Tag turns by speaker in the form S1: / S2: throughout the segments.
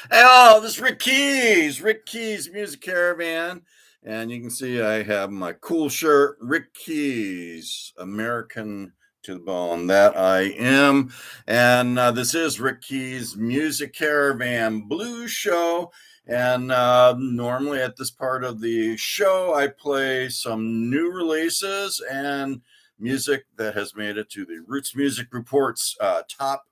S1: Hey, oh, this is Rick Keys Music Caravan. And you can see I have my cool shirt, Rick Keys, American to the bone. That I am. And this is Rick Keys Music Caravan Blues Show. And normally at this part of the show, I play some new releases and music that has made it to the Roots Music Report's top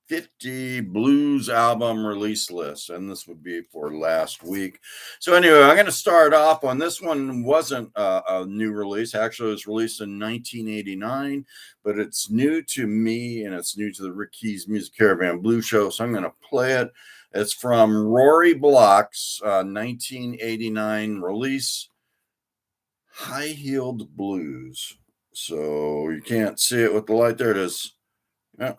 S1: 50 blues album release list, and this would be for last week. So anyway, I'm going to start off on this one. Wasn't a new release. Actually, it was released in 1989, but it's new to me and it's new to the Rick Keys Music Caravan Blues Show, so I'm going to play it. It's from Rory Block's 1989 release, High Heeled Blues. So you can't see it with the light. There it is. Yeah.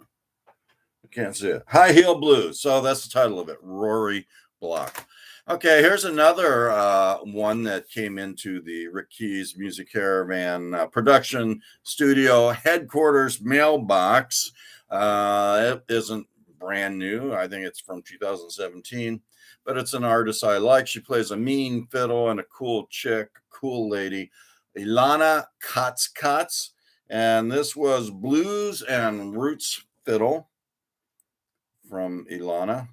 S1: Can't see it. High Heel Blues. So that's the title of it. Rory Block. Okay, here's another one that came into the Rick Keys Music Caravan production studio headquarters mailbox. It isn't brand new. I think it's from 2017, but it's an artist I like. She plays a mean fiddle and a cool chick, cool lady, Ilana Katz. And this was Blues and Roots Fiddle from Ilana.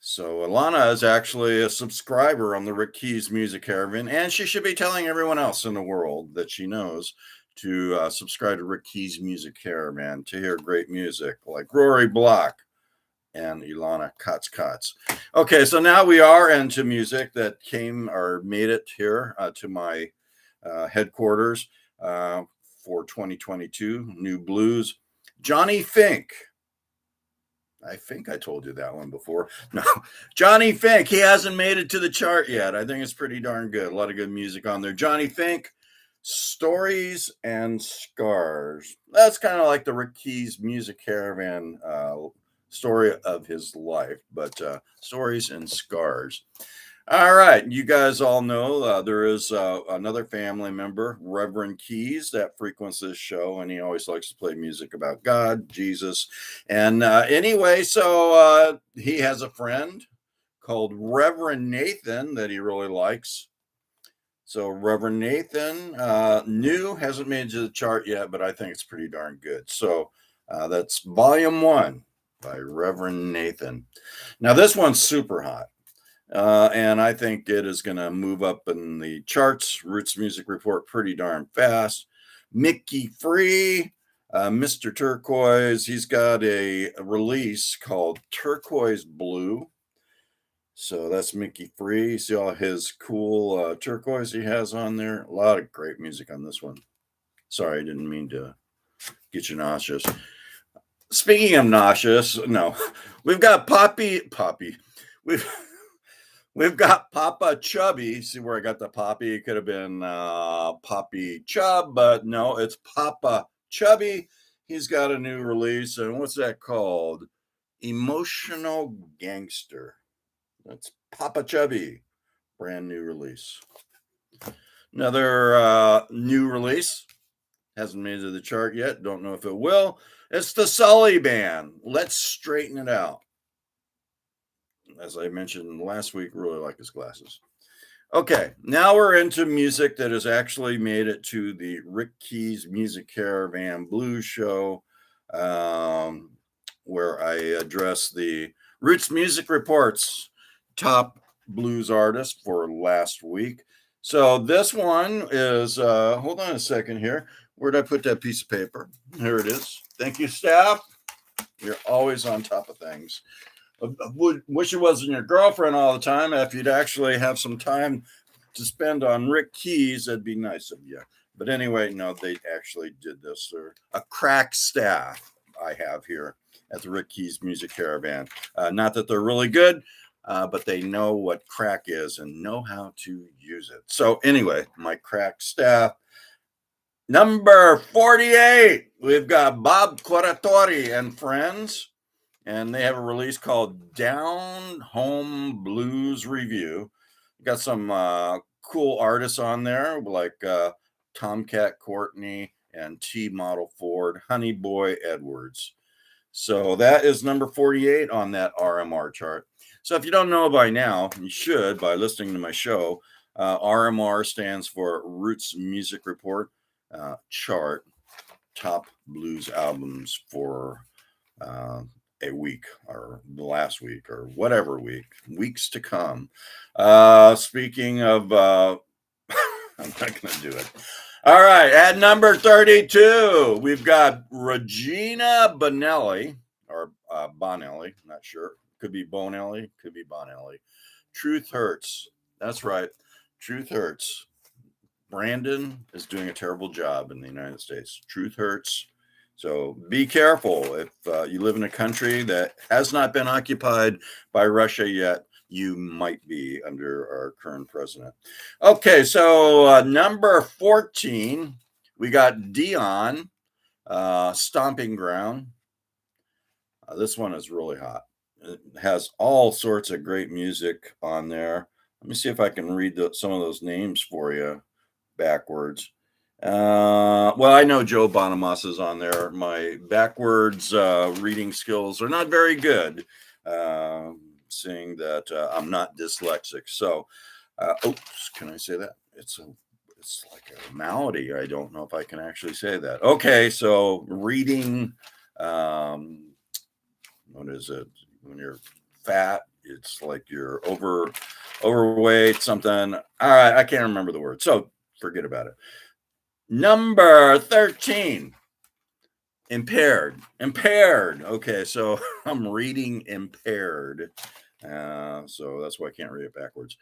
S1: So Ilana is actually a subscriber on the Rick Keys Music Caravan, and she should be telling everyone else in the world that she knows to subscribe to Rick Keys Music Caravan to hear great music like Rory Block and Ilana Katz. Okay, so now we are into music that came or made it here to my headquarters for 2022, new blues. Johnny Fink. I think I told you that one before. No, Johnny Fink. He hasn't made it to the chart yet. I think it's pretty darn good. A lot of good music on there. Johnny Fink, Stories and Scars. That's kind of like the Rick Keys Music Caravan story of his life, but Stories and Scars. All right, you guys all know there is another family member, Reverend Keys, that frequents this show, and he always likes to play music about God, Jesus. And anyway, so he has a friend called Reverend Nathan that he really likes. So Reverend Nathan, new, hasn't made it to the chart yet, but I think it's pretty darn good. So that's Volume 1 by Reverend Nathan. Now, this one's super hot. And I think it is going to move up in the charts, Roots Music Report, pretty darn fast. Mickey Free, Mr. Turquoise, he's got a release called Turquoise Blue. So that's Mickey Free. See all his cool turquoise he has on there. A lot of great music on this one. Sorry, I didn't mean to get you nauseous. Speaking of nauseous, no, we've got Poppy. We've got Papa Chubby. See where I got the Poppy? It could have been Poppy Chub, but no, it's Papa Chubby. He's got a new release, and what's that called? Emotional Gangster. That's Papa Chubby. Brand new release. Another new release. Hasn't made it to the chart yet. Don't know if it will. It's the Selly Band. Let's Straighten It Out. As I mentioned last week, really like his glasses. Okay, now we're into music that has actually made it to the Rick Keys Music Caravan Blues Show, where I address the Roots Music Report's top blues artist for last week. So this one is, hold on a second here. Where'd I put that piece of paper? Here it is. Thank you, staff. You're always on top of things. Wish it wasn't your girlfriend all the time. If you'd actually have some time to spend on Rick Keys, that'd be nice of you. But anyway, no, they actually did this. They're a crack staff I have here at the Rick Keys Music Caravan. Not that they're really good, but they know what crack is and know how to use it. So anyway, my crack staff. Number 48, we've got Bob Coratori and Friends. And they have a release called Down Home Blues Review. Got some cool artists on there like Tomcat Courtney and T Model Ford, Honey Boy Edwards. So that is number 48 on that RMR chart. So if you don't know by now, you should by listening to my show. RMR stands for Roots Music Report chart, top blues albums for uh, a week or the last week or whatever weeks to come. Speaking of, I'm not going to do it. All right, at number 32, we've got Regina Bonelli, or Bonelli, not sure. Could be Bonelli, could be Bonelli. Truth Hurts. That's right. Truth Hurts. Brandon is doing a terrible job in the United States. Truth hurts. So be careful. If you live in a country that has not been occupied by Russia yet, you might be under our current president. Okay, so number 14, we got Dion, Stomping Ground. This one is really hot. It has all sorts of great music on there. Let me see if I can read some of those names for you backwards. Well, I know Joe Bonamassa is on there. My backwards reading skills are not very good, seeing that I'm not dyslexic. So, oops, can I say that? It's like a malady. I don't know if I can actually say that. Okay, so reading, what is it? When you're fat, it's like you're overweight, something. All right, I can't remember the word. So forget about it. Number 13, Impaired. Okay, so I'm reading Impaired. So that's why I can't read it backwards.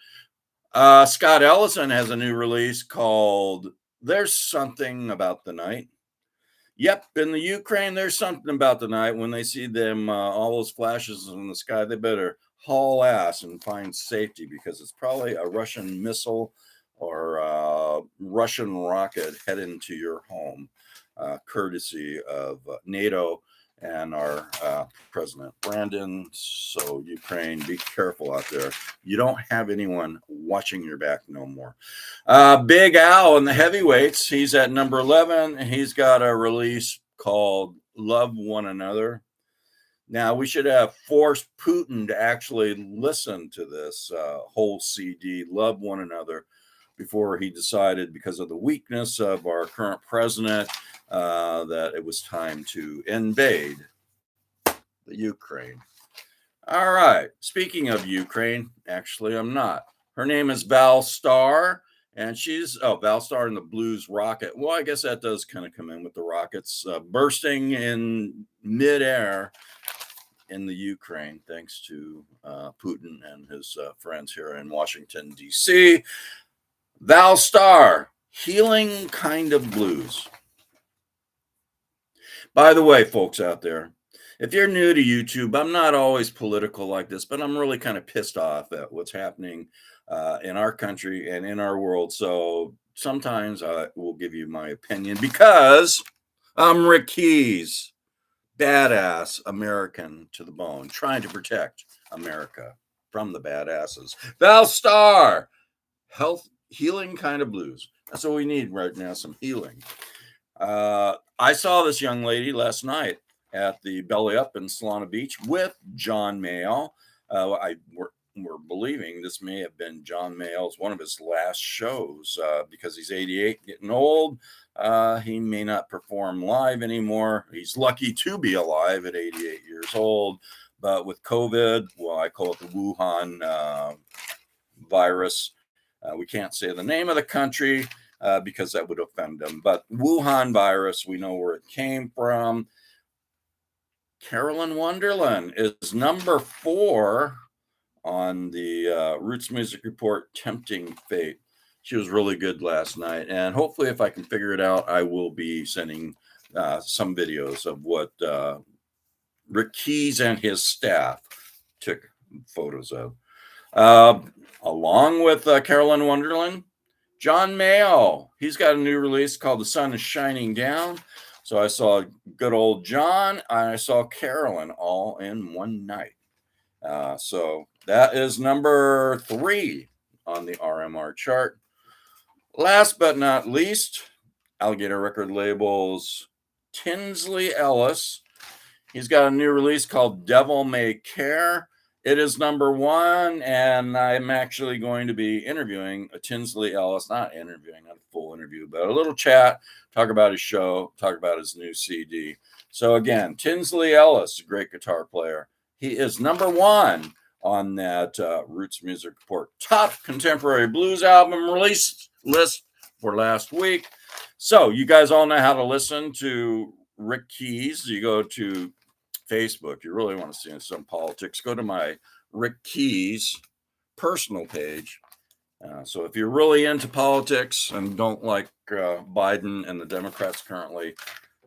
S1: Scott Ellison has a new release called There's Something About the Night. Yep, in the Ukraine, there's something about the night. When they see them, all those flashes in the sky, they better haul ass and find safety because it's probably a Russian missile or a Russian rocket heading to your home, courtesy of NATO and our president, Brandon. So, Ukraine, be careful out there. You don't have anyone watching your back no more. Big Al in the heavyweights, he's at number 11. He's got a release called Love One Another. Now, we should have forced Putin to actually listen to this whole CD, Love One Another, before he decided, because of the weakness of our current president, that it was time to invade the Ukraine. All right. Speaking of Ukraine, actually, I'm not. Her name is Val Starr, and she's Val Starr in the Blues Rocket. Well, I guess that does kind of come in with the rockets bursting in midair in the Ukraine, thanks to Putin and his friends here in Washington, D.C. Val Starr, Healing Kind of Blues. By the way, folks out there, if you're new to YouTube, I'm not always political like this, but I'm really kind of pissed off at what's happening in our country and in our world. So sometimes I will give you my opinion because I'm Rick Keys, badass American to the bone, trying to protect America from the badasses. Val Starr, healing kind of blues. That's what we need right now, some healing. I saw this young lady last night at the Belly Up in Solana Beach with John Mayall. We're believing this may have been John Mayall's one of his last shows because he's 88, getting old. He may not perform live anymore. He's lucky to be alive at 88 years old. But with COVID, well, I call it the Wuhan virus. We can't say the name of the country because that would offend them. But Wuhan virus, we know where it came from. Carolyn Wonderland is number 4 on the Roots Music Report, Tempting Fate. She was really good last night. And hopefully, if I can figure it out, I will be sending some videos of what Rick Keys and his staff took photos of. Along with Carolyn Wonderland, John Mayall. He's got a new release called The Sun is Shining Down. So I saw good old John and I saw Carolyn all in one night. So that is number 3 on the RMR chart. Last but not least, Alligator Record Label's Tinsley Ellis. He's got a new release called Devil May Care. It is #1, and I'm actually going to be interviewing a Tinsley Ellis, not interviewing, not a full interview, but a little chat, talk about his show, talk about his new CD. So again, Tinsley Ellis, a great guitar player. He is #1 on that Roots Music Report top contemporary blues album release list for last week. So you guys all know how to listen to Rick Keys. You go to Facebook, you really want to see some politics, go to my Rick Keys personal page. So if you're really into politics and don't like Biden and the Democrats currently,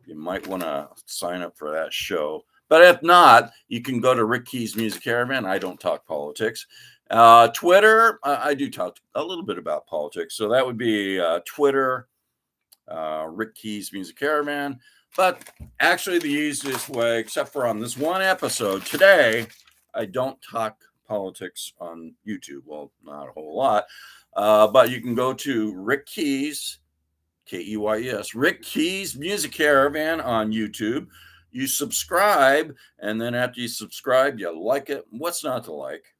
S1: you might want to sign up for that show. But if not, you can go to Rick Keys Music Caravan. I don't talk politics. Twitter, I do talk a little bit about politics. So that would be Twitter, Rick Keys Music Caravan. But actually, the easiest way, except for on this one episode today, I don't talk politics on YouTube. Well, not a whole lot. But you can go to Rick Keys, Keys, Rick Keys Music Caravan on YouTube. You subscribe, and then after you subscribe, you like it. What's not to like?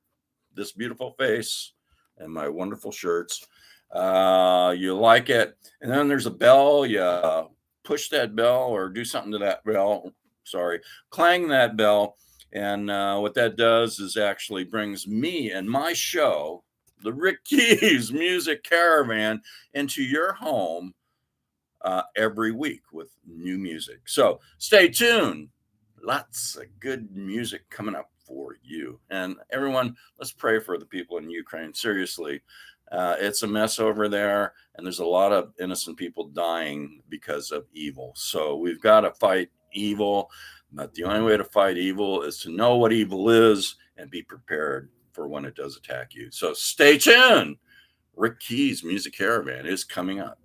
S1: This beautiful face and my wonderful shirts. You like it, and then there's a bell. You push that bell or do something to that bell. Sorry, clang that bell. And what that does is actually brings me and my show, the Rick Keys Music Caravan, into your home every week with new music. So stay tuned. Lots of good music coming up for you. And everyone, let's pray for the people in Ukraine. Seriously, it's a mess over there, and there's a lot of innocent people dying because of evil. So we've got to fight evil. But the only way to fight evil is to know what evil is and be prepared for when it does attack you. So stay tuned. Rick Keys Music Caravan is coming up.